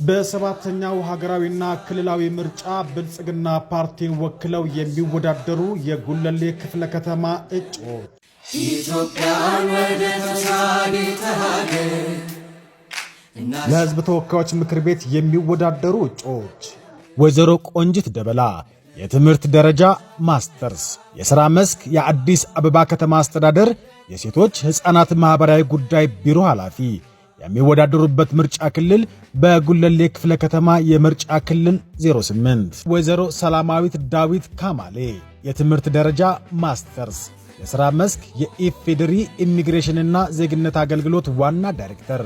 በሰባተኛው ሀገራዊና ክልላዊ ምርጫ ብልጽግና ፓርቲን ወክለው የሚወዳደሩ የጉለሌ ክፍለ ከተማ እጩዎች ኢትዮጵያን ወደ ተሻገረ ሀገር ለሕዝብ ተወካዮች ምክር ቤት የሚወዳደሩ እጩዎች ወይዘሮ ቆንጂት ደበላ የትምህርት ደረጃ ማስተርስ፣ የሥራ መስክ የአዲስ አበባ ከተማ አስተዳደር የሴቶች ሕፃናት ማኅበራዊ ጉዳይ ቢሮ ኃላፊ የሚወዳደሩበት ምርጫ ክልል በጉለሌ ክፍለ ከተማ የምርጫ ክልል 08። ወይዘሮ ሰላማዊት ዳዊት ካማሌ የትምህርት ደረጃ ማስተርስ፣ የሥራ መስክ የኢፌዴሪ ኢሚግሬሽንና ዜግነት አገልግሎት ዋና ዳይሬክተር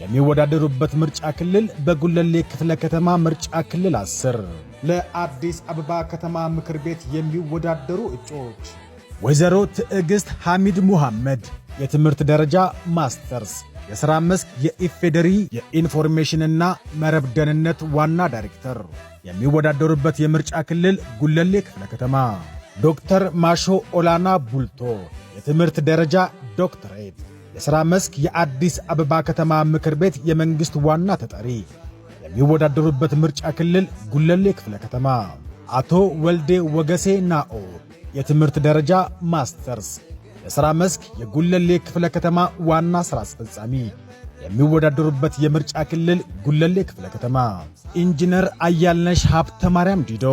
የሚወዳደሩበት ምርጫ ክልል በጉለሌ ክፍለ ከተማ ምርጫ ክልል 10። ለአዲስ አበባ ከተማ ምክር ቤት የሚወዳደሩ እጩዎች ወይዘሮ ትዕግስት ሐሚድ ሙሐመድ የትምህርት ደረጃ ማስተርስ፣ የሥራ መስክ የኢፌዴሪ የኢንፎርሜሽንና መረብ ደህንነት ዋና ዳይሬክተር የሚወዳደሩበት የምርጫ ክልል ጉለሌ ክፍለ ከተማ። ዶክተር ማሾ ኦላና ቡልቶ የትምህርት ደረጃ ዶክተሬት፣ የሥራ መስክ የአዲስ አበባ ከተማ ምክር ቤት የመንግሥት ዋና ተጠሪ የሚወዳደሩበት ምርጫ ክልል ጉለሌ ክፍለ ከተማ። አቶ ወልዴ ወገሴ ናኦ የትምህርት ደረጃ ማስተርስ፣ የሥራ መስክ የጉለሌ ክፍለ ከተማ ዋና ሥራ አስፈጻሚ የሚወዳደሩበት የምርጫ ክልል ጉለሌ ክፍለ ከተማ። ኢንጂነር አያልነሽ ሀብተ ማርያም ዲዶ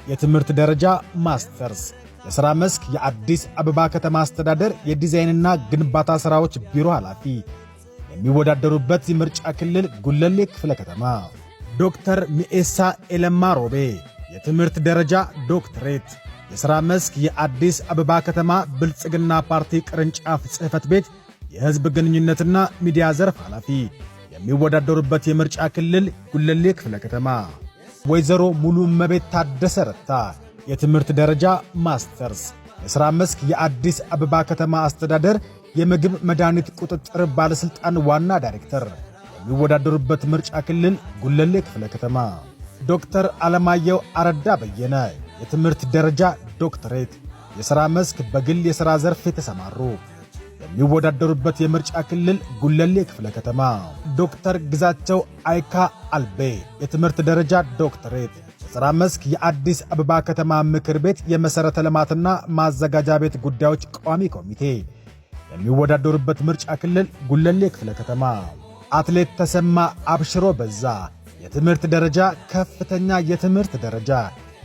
የትምህርት ደረጃ ማስተርስ፣ የሥራ መስክ የአዲስ አበባ ከተማ አስተዳደር የዲዛይንና ግንባታ ሥራዎች ቢሮ ኃላፊ የሚወዳደሩበት የምርጫ ክልል ጉለሌ ክፍለ ከተማ። ዶክተር ሚኤሳ ኤለማ ሮቤ የትምህርት ደረጃ ዶክትሬት፣ የሥራ መስክ የአዲስ አበባ ከተማ ብልጽግና ፓርቲ ቅርንጫፍ ጽሕፈት ቤት የሕዝብ ግንኙነትና ሚዲያ ዘርፍ ኃላፊ የሚወዳደሩበት የምርጫ ክልል ጉለሌ ክፍለ ከተማ። ወይዘሮ ሙሉ እመቤት ታደሰ ረታ የትምህርት ደረጃ ማስተርስ፣ የሥራ መስክ የአዲስ አበባ ከተማ አስተዳደር የምግብ መድኃኒት ቁጥጥር ባለሥልጣን ዋና ዳይሬክተር የሚወዳደሩበት ምርጫ ክልል ጉለሌ ክፍለ ከተማ። ዶክተር አለማየሁ አረዳ በየነ የትምህርት ደረጃ ዶክተሬት፣ የሥራ መስክ በግል የሥራ ዘርፍ የተሰማሩ የሚወዳደሩበት የምርጫ ክልል ጉለሌ ክፍለ ከተማ። ዶክተር ግዛቸው አይካ አልቤ የትምህርት ደረጃ ዶክተሬት፣ የሥራ መስክ የአዲስ አበባ ከተማ ምክር ቤት የመሠረተ ልማትና ማዘጋጃ ቤት ጉዳዮች ቋሚ ኮሚቴ የሚወዳደሩበት ምርጫ ክልል ጉለሌ ክፍለ ከተማ። አትሌት ተሰማ አብሽሮ በዛ የትምህርት ደረጃ ከፍተኛ የትምህርት ደረጃ፣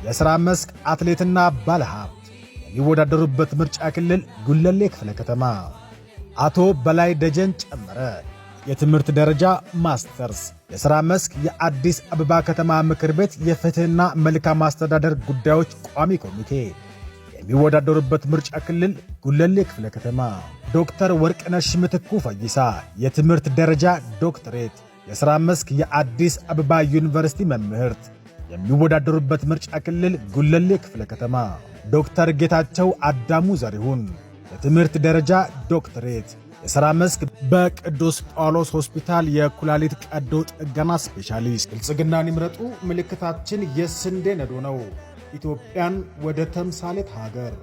የሥራ መስክ አትሌትና ባለሀብት የሚወዳደሩበት ምርጫ ክልል ጉለሌ ክፍለ ከተማ። አቶ በላይ ደጀን ጨመረ የትምህርት ደረጃ ማስተርስ፣ የሥራ መስክ የአዲስ አበባ ከተማ ምክር ቤት የፍትሕና መልካም አስተዳደር ጉዳዮች ቋሚ ኮሚቴ የሚወዳደሩበት ምርጫ ክልል ጉለሌ ክፍለ ከተማ። ዶክተር ወርቅነሽ ምትኩ ፈይሳ የትምህርት ደረጃ ዶክተሬት፣ የሥራ መስክ የአዲስ አበባ ዩኒቨርሲቲ መምህርት የሚወዳደሩበት ምርጫ ክልል ጉለሌ ክፍለ ከተማ። ዶክተር ጌታቸው አዳሙ ዘሪሁን የትምህርት ደረጃ ዶክተሬት፣ የሥራ መስክ በቅዱስ ጳውሎስ ሆስፒታል የኩላሊት ቀዶ ጥገና ስፔሻሊስት። ብልጽግናን ይምረጡ፣ ምልክታችን የስንዴ ነዶ ነው። ኢትዮጵያን ወደ ተምሳሌት ሀገር